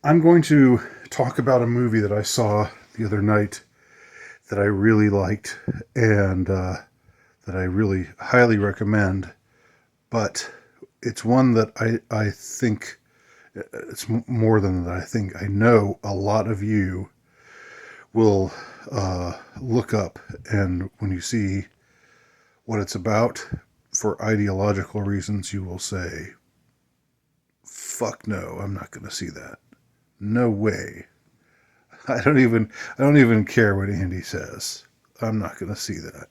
I'm going to talk about a movie that I saw the other night that I really liked and that I really highly recommend. But it's one that I think it's more than that. I think I know a lot of you will look up, and when you see what it's about, for ideological reasons, you will say, "Fuck no, I'm not going to see that. No way." I don't even care what Andy says. I'm not going to see that.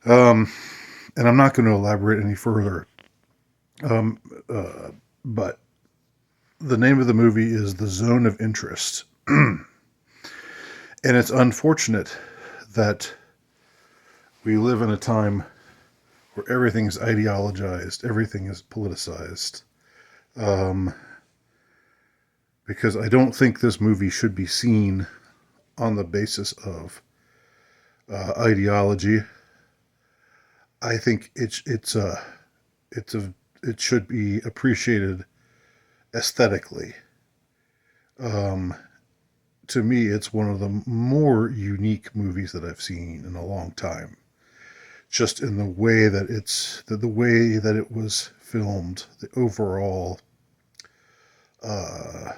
Um, and I'm not going to elaborate any further. Um, but the name of the movie is The Zone of Interest. And it's unfortunate that we live in a time where everything is ideologized, everything is politicized. Um, because I don't think this movie should be seen on the basis of ideology. I think it's a it should be appreciated aesthetically. Um, to me, it's one of the more unique movies that I've seen in a long time. Just in the way that the way that it was filmed, the overall, uh,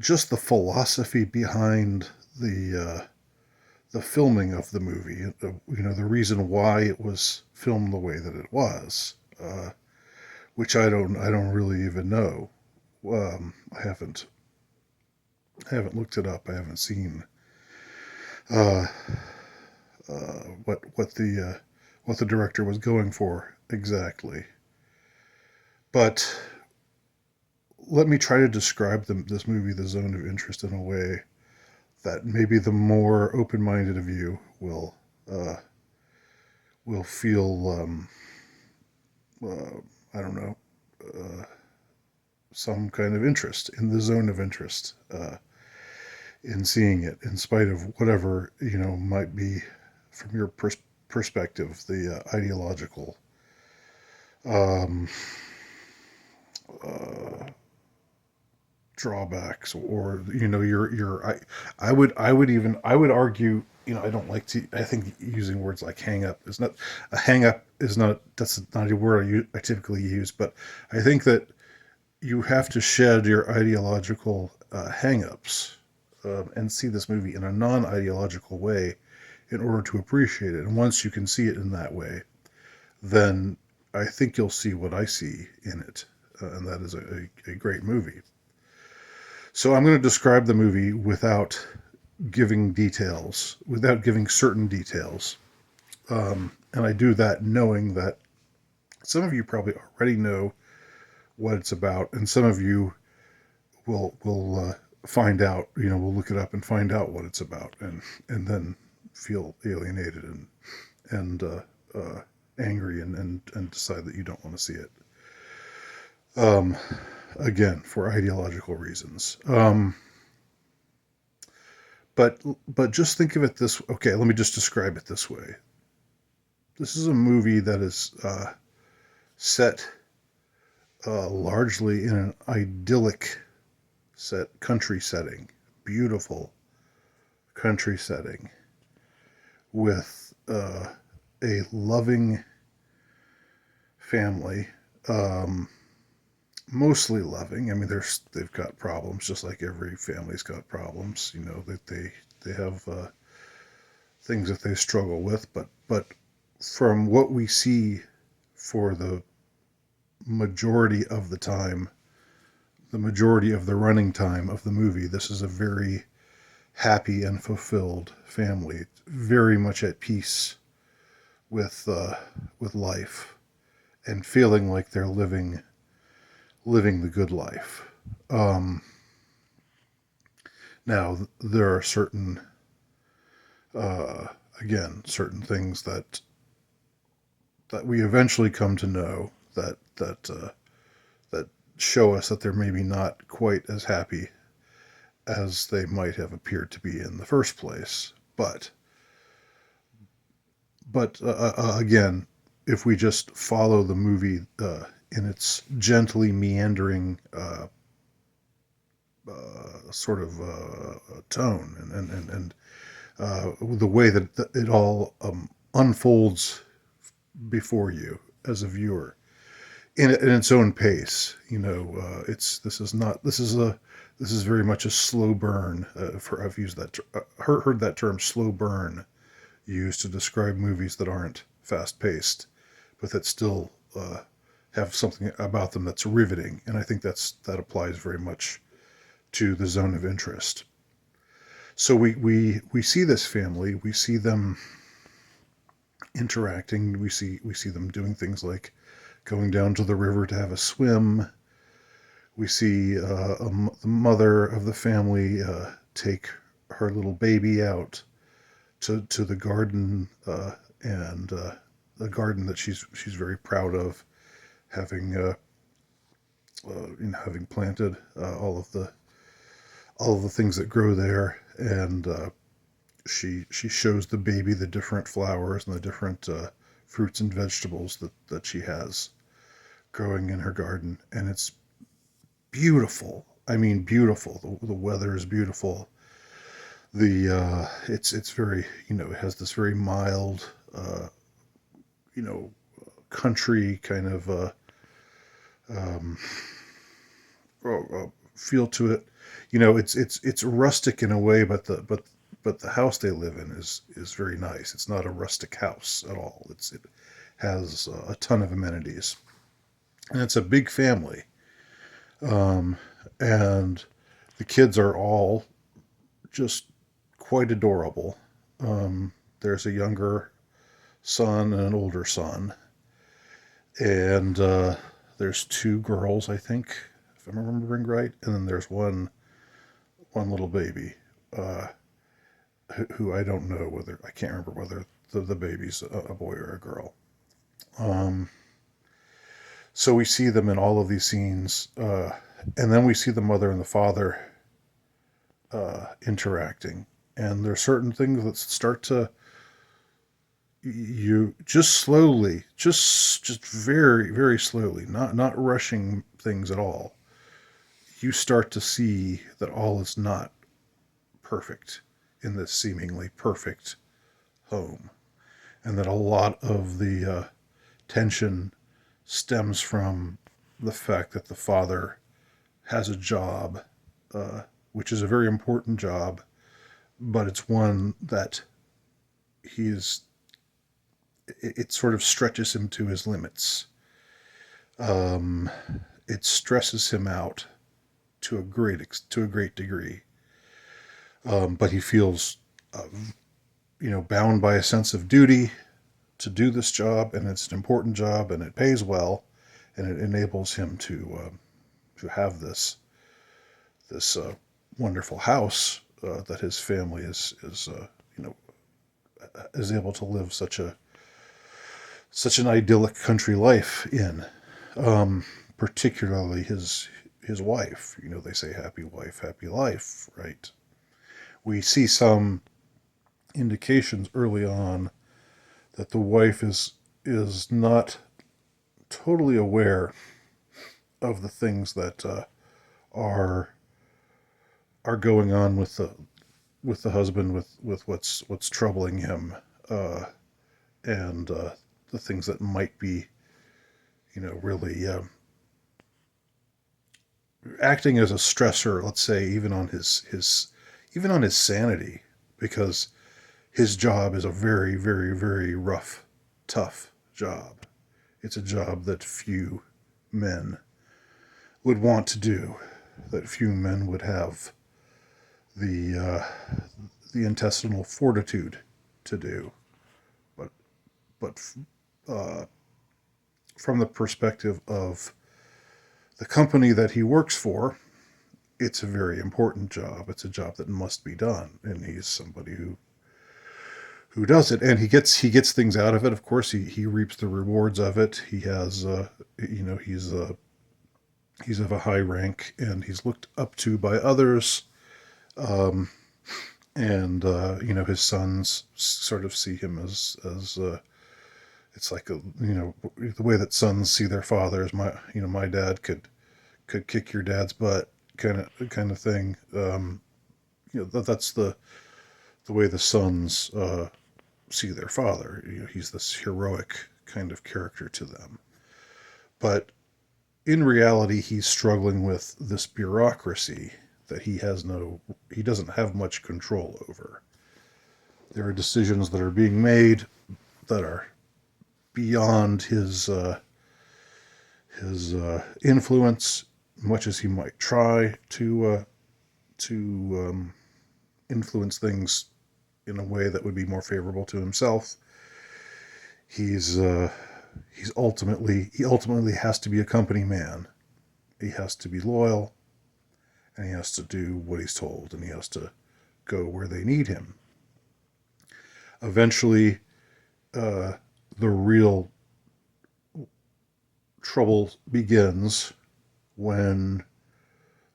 just the philosophy behind the filming of the movie. The reason why it was filmed the way that it was, which I don't really even know. I haven't looked it up. I haven't seen uh, what the director was going for exactly. But let me try to describe this movie, The Zone of Interest, in a way that maybe the more open-minded of you uh, will feel I don't know, uh, some kind of interest in the zone of interest in seeing it, in spite of whatever might be from your perspective, the ideological um, uh, drawbacks, or I would argue, I don't like to, I think using words like hang up is not a hang up is not that's not a word I typically use, but I think that you have to shed your ideological hang-ups, and see this movie in a non-ideological way in order to appreciate it. And once you can see it in that way, then I think you'll see what I see in it, and that is a great movie. So I'm going to describe the movie without giving details, without giving certain details. And I do that knowing that some of you probably already know what it's about, and some of you will find out. We'll look it up and find out what it's about, and then feel alienated and angry, and decide that you don't want to see it. Um, Again, for ideological reasons. But just think of it this. Okay, let me just describe it this way. This is a movie that is set largely in an idyllic country setting, beautiful country setting, with a loving family, um, mostly loving. I mean, they've got problems, just like every family's got problems. That they have things that they struggle with. But from what we see for the majority of the time, the majority of the running time of the movie, this is a very happy and fulfilled family, very much at peace with life, and feeling like they're living the good life. Um, Now there are uh, certain things that we eventually come to know that show us that they're maybe not quite as happy as they might have appeared to be in the first place. But again, if we just follow the movie in its gently meandering sort of tone and the way that it all unfolds before you as a viewer in its own pace. It's this is very much a slow burn. For I've used that heard that term slow burn used to describe movies that aren't fast paced, but that still have something about them that's riveting. And I think that applies very much to the zone of interest. So we see this family. We see them interacting. We see them doing things like going down to the river to have a swim. We see the mother of the family take her little baby out to the garden and the garden that she's very proud of having having planted all of the things that grow there, and she shows the baby the different flowers and the different fruits and vegetables that she has growing in her garden, and it's beautiful. I mean, beautiful. The weather is beautiful. It's very, it has this very mild you know country kind of um, feel to it. It's rustic in a way, but the house they live in is very nice. It's not a rustic house at all. It has a ton of amenities, and it's a big family. Um, and the kids are all just quite adorable. There's a younger son and an older son, and there's two girls, I think, if I'm remembering right, and then there's one little baby, uh, who I don't know whether I can't remember whether the baby's a boy or a girl. Um, so we see them in all of these scenes, and then we see the mother and the father interacting, and there's certain things that start to you just slowly, just very very slowly, not rushing things at all. You start to see that all is not perfect in this seemingly perfect home, and that a lot of the tension stems from the fact that the father has a job, uh, which is a very important job, but it's one that he's it sort of stretches him to his limits. Um, it stresses him out to a great degree, but he feels uh, bound by a sense of duty to do this job, and it's an important job, and it pays well, and it enables him to have this wonderful house that his family you know is able to live such an idyllic country life in. Particularly his wife. They say happy wife, happy life, right? We see some indications early on that the wife is not totally aware of the things that are are going on with the husband, with what's troubling him, uh, and the things that might be really acting as a stressor. Let's say even on even on his sanity, because his job is a very very very rough, tough job. It's a job that few men would want to do, that few men would have the intestinal fortitude to do. But but uh, from the perspective of the company that he works for, it's a very important job. It's a job that must be done, and he's somebody who does it, and he gets things out of it. Of course, he reaps the rewards of it. He has he's of a high rank, and he's looked up to by others. Um, and his sons sort of see him as it's like the way that sons see their fathers. My dad could kick your dad's butt, kind of thing. That's the way the sons see their father. He's this heroic kind of character to them, but in reality, he's struggling with this bureaucracy that he doesn't have much control over. There are decisions that are being made that are beyond his influence, much as he might try to influence things in a way that would be more favorable to himself. He ultimately has to be a company man. He has to be loyal, and he has to do what he's told, and he has to go where they need him. Eventually, the real trouble begins when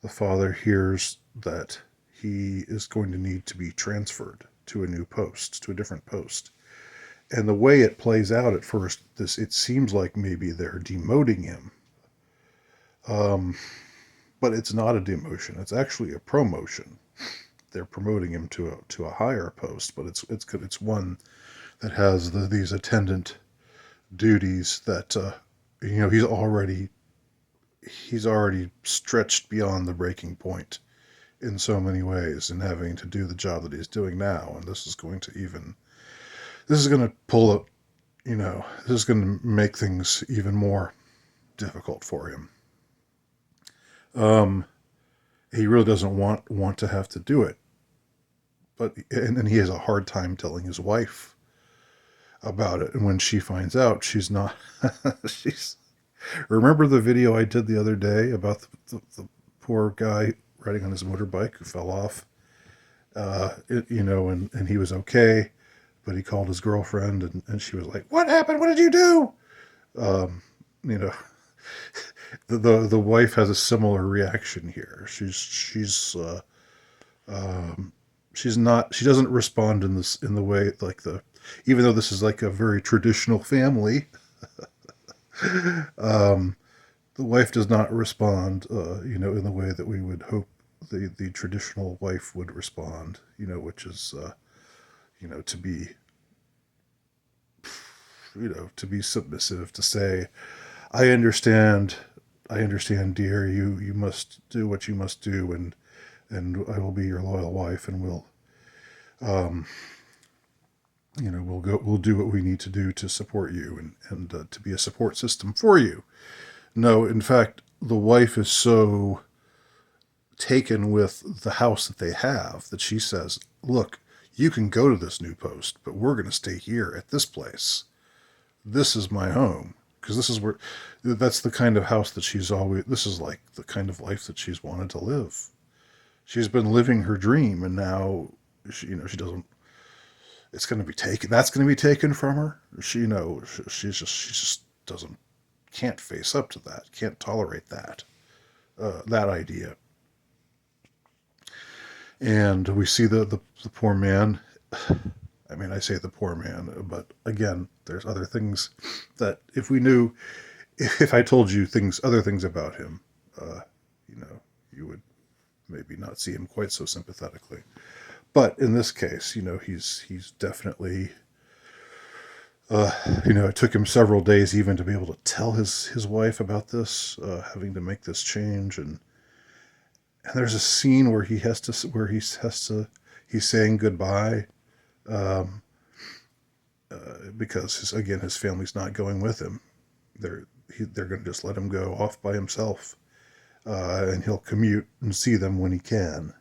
the father hears that he is going to need to be transferred to a new post, to a different post. And the way it plays out at first, it seems like maybe they're demoting him. But it's not a demotion. It's actually a promotion. They're promoting him to a higher post, but it's one that has these attendant duties that he's already stretched beyond the breaking point in so many ways in having to do the job that he's doing now, and this is going to pull up, this is going to make things even more difficult for him. He really doesn't want to have to do it, and he has a hard time telling his wife about it. And when she finds out, she's not. she's. Remember the video I did the other day about the poor guy riding on his motorbike who fell off, and he was okay, but he called his girlfriend and she was like, "What happened? What did you do?" Um, you know, the wife has a similar reaction here. She's not, she doesn't respond in the way like even though this is like a very traditional family, um, the wife does not respond, in the way that we would hope the traditional wife would respond, which is, to be, to be submissive, to say, I understand, dear, you must do what you must do, and I will be your loyal wife, and um, we'll do what we need to do to support you and to be a support system for you. No, in fact, the wife is so taken with the house that they have that she says, look, you can go to this new post, but we're going to stay here at this place. This is my home. Because that's the kind of house that this is like the kind of life that she's wanted to live. She's been living her dream, and now, she doesn't, it's going to be taken, that's going to be taken from her. She just can't face up to that, can't tolerate that idea. And we see the poor man. I mean, I say the poor man, but again, there's other things that if I told you other things about him, you would maybe not see him quite so sympathetically. But in this case, he's definitely, it took him several days even to be able to tell his wife about this, having to make this change. And there's a scene where he's saying goodbye, um, because his family's not going with him. They're going to just let him go off by himself, and he'll commute and see them when he can.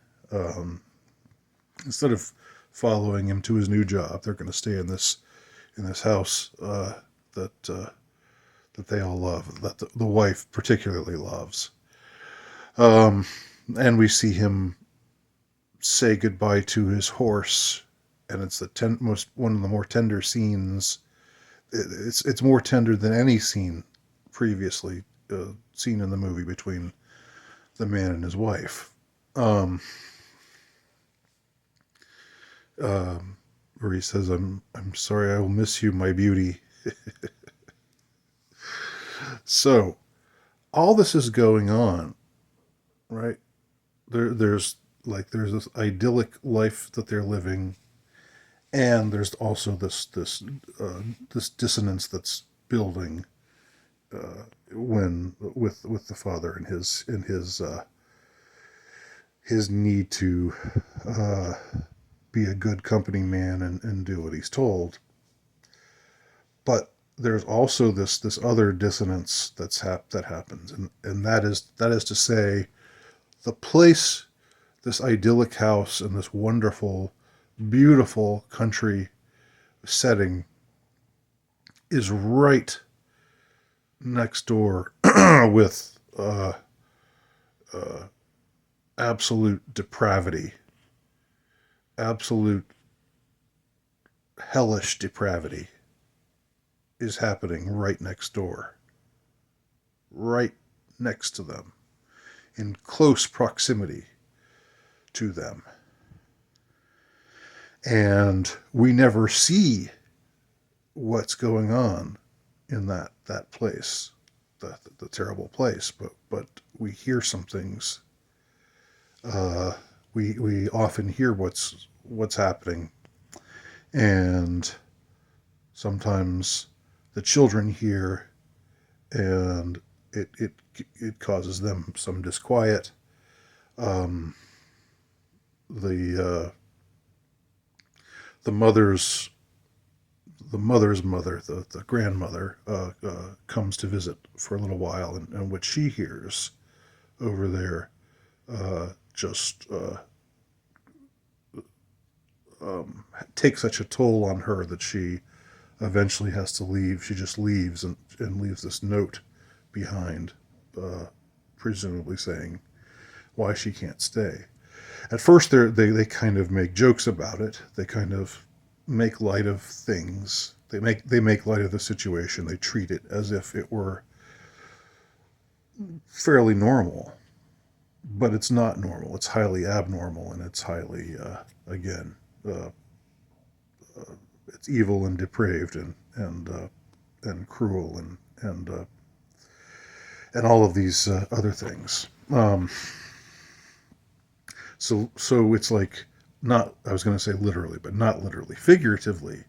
Instead of following him to his new job, they're going to stay in this house that they all love, that the wife particularly loves. And we see him say goodbye to his horse, and it's one of the more tender scenes. It's more tender than any scene previously seen in the movie between the man and his wife. Where he says, I'm sorry, I will miss you, my beauty." So all this is going on, right? there's this idyllic life that they're living, and there's also this dissonance that's building when with the father and his need to uh, be a good company man and do what he's told. But there's also this other dissonance that happens, and that is to say, the place, this idyllic house and this wonderful, beautiful country setting is right next door with uh, absolute depravity, absolute hellish depravity is happening right next door, right next to them, in close proximity to them. And we never see what's going on in that place, the terrible place, but we hear some things. We often hear what's happening, and sometimes the children hear, and it causes them some disquiet. Um, the the mother's the mother's mother, the grandmother, comes to visit for a little while, and what she hears over there just takes such a toll on her that she eventually has to leave. She just leaves and leaves this note behind, uh, presumably saying why she can't stay. At first, they kind of make jokes about it. They kind of make light of things. They make light of the situation. They treat it as if it were fairly normal, but it's not normal. It's highly abnormal, and it's highly again uh, it's evil and depraved and cruel and all of these other things. So it's like, not, I was going to say literally, but not literally, figuratively.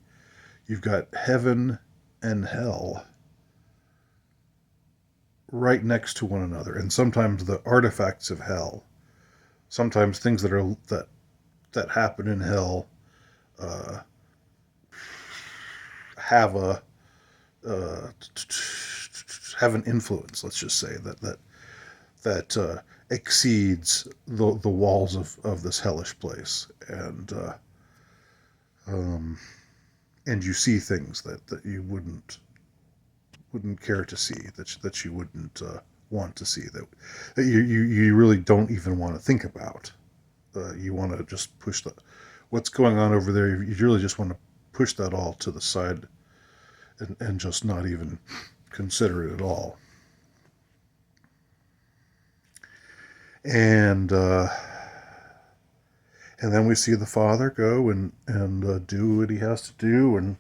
You've got heaven and hell right next to one another, and sometimes the artifacts of hell, sometimes things that happen in hell uh, have a uh, have an influence. Let's just say that exceeds the walls of this hellish place, um, and you see things that you wouldn't care to see, that you wouldn't want to see, that you really don't even want to think about. You want to just push what's going on over there. You really just want to push that all to the side, and just not even consider it at all. And and then we see the father go and do what he has to do, and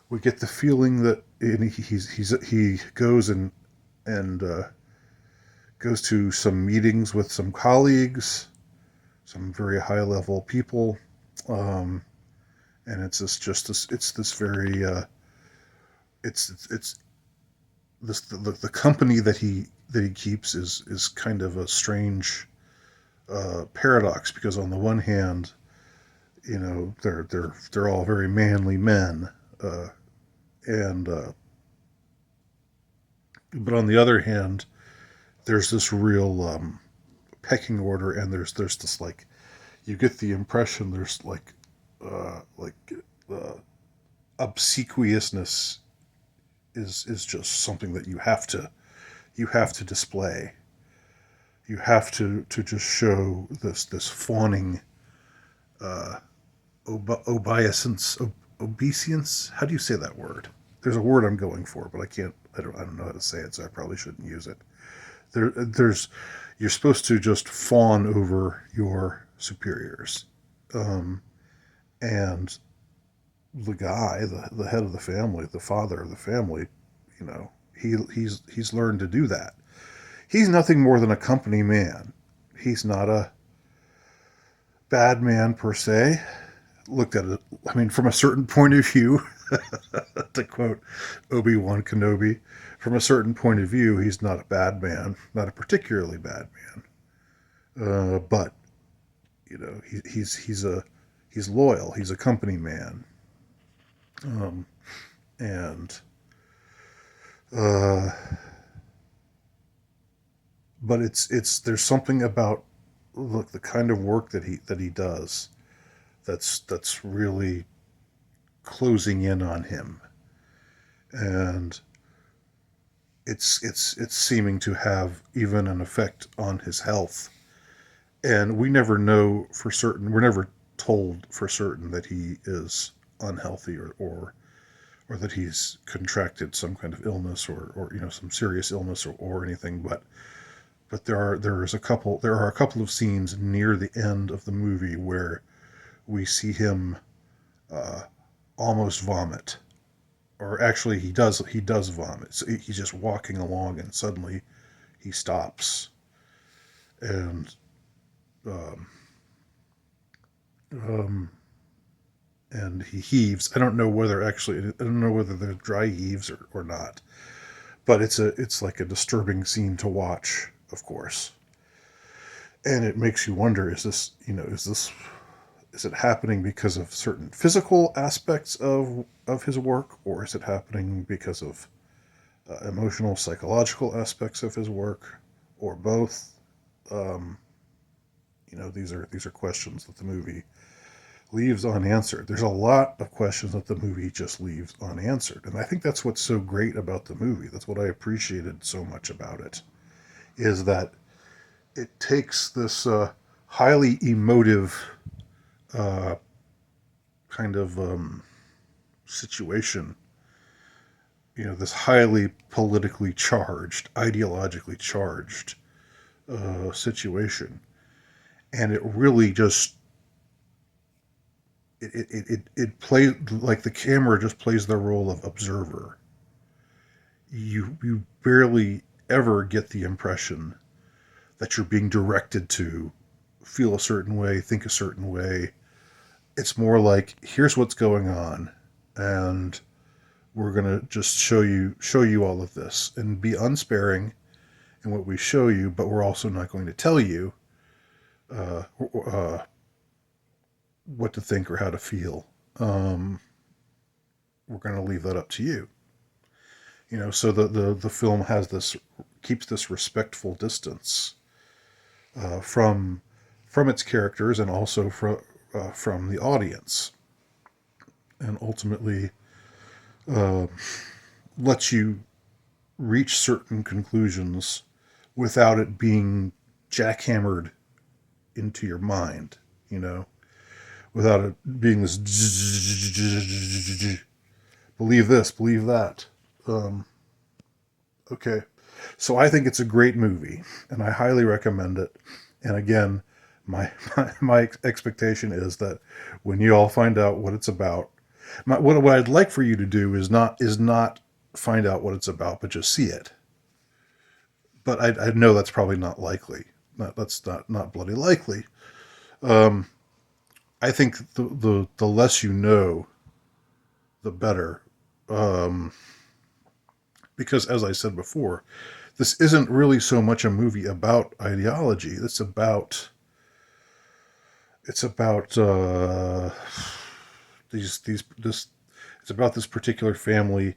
we get the feeling that, and he goes and goes to some meetings with some colleagues, some very high level people, um, and it's this very it's this the company that he keeps is kind of a strange paradox, because on the one hand, they're all very manly men, uh, and but on the other hand, there's this real pecking order, and there's this, like, you get the impression there's like uh, obsequiousness is just something that you have to display. You have to just show this fawning uh, obeisance, obeisance. How do you say that word? There's a word I'm going for, but I can't. I don't know how to say it, so I probably shouldn't use it. There's You're supposed to just fawn over your superiors, um, and the head of the family, the father of the family, you know, he's learned to do that. He's nothing more than a company man. he's not a bad man per se. Looked at it, I mean, from a certain point of view, to quote Obi-Wan Kenobi, from a certain point of view, he's not a bad man, not a particularly bad man. But he's loyal. He's a company man, and uh, but it's there's something about, look, the kind of work that he does that's really closing in on him, and it's seeming to have even an effect on his health. And we never know for certain. We're never told for certain that he is unhealthy, or that he's contracted some kind of illness, or some serious illness, or anything. But there are a couple of scenes near the end of the movie where we see him uh, almost vomit, or actually he does vomit. So he's just walking along and suddenly he stops, and um, um, and he heaves. I don't know whether they're dry heaves or not, but it's like a disturbing scene to watch, of course. And it makes you wonder: is it happening because of certain physical aspects of his work, or is it happening because of emotional, psychological aspects of his work, or both? Um, these are questions that the movie leaves unanswered. There's a lot of questions that the movie just leaves unanswered, and I think that's what's so great about the movie. That's what I appreciated so much about it, is that it takes this highly emotive uh, kind of situation, this highly politically charged, ideologically charged situation, and it really just it plays like the camera just plays the role of observer. You barely ever get the impression that you're being directed to feel a certain way, think a certain way. It's more like, here's what's going on, and we're gonna just show you all of this and be unsparing in what we show you, but we're also not going to tell you uh, uh, what to think or how to feel. Um, we're going to leave that up to you. So the film keeps this respectful distance from its characters, and also from the audience, and ultimately uh, lets you reach certain conclusions without it being jackhammered into your mind, you know, without it being this believe this, believe that. Um, okay. So I think it's a great movie, and I highly recommend it. And again, my expectation is that when you all find out what it's about, what I'd like for you to do is not find out what it's about, but just see it. But I know that's probably not likely. That's not bloody likely. Um, I think the less you know, the better. Um, because as I said before, this isn't really so much a movie about ideology. It's about this. It's about this particular family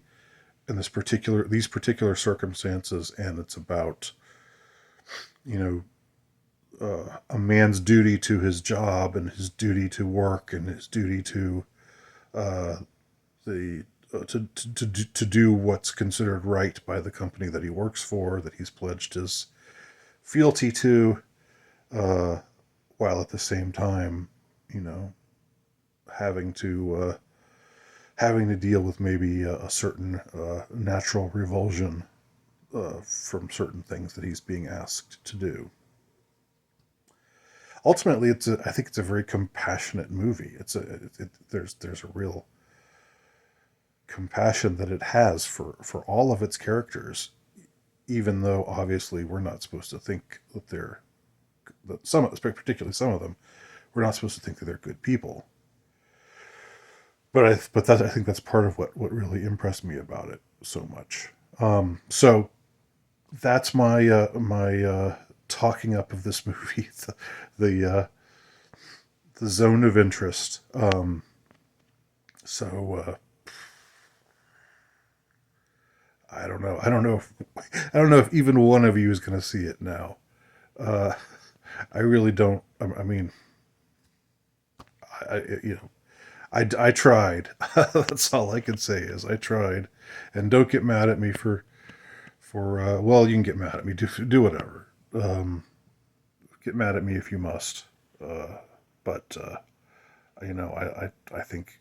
and these particular circumstances, and it's about you know a man's duty to his job, and his duty to work, and his duty to uh, the to do what's considered right by the company that he works for, that he's pledged his fealty to, uh, while at the same time, you know, having to having to deal with maybe a certain natural revulsion from certain things that he's being asked to do. Ultimately, I think it's a very compassionate movie. There's a real compassion that it has for all of its characters, even though obviously we're not supposed to think that particularly some of them, we're not supposed to think that they're good people. But I think that's part of what really impressed me about it so much. So that's my talking up of this movie, the, the zone of interest. So I don't know. I don't know if even one of you is going to see it now. Uh, I really don't. I mean, you know, I tried. That's all I can say is I tried, and don't get mad at me for well, you can get mad at me. Do whatever. Get mad at me if you must. But you know, I think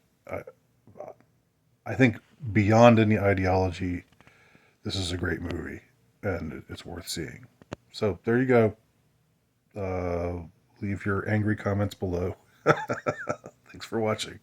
I think beyond any ideology, this is a great movie, and it's worth seeing. So there you go. Leave your angry comments below. Thanks for watching.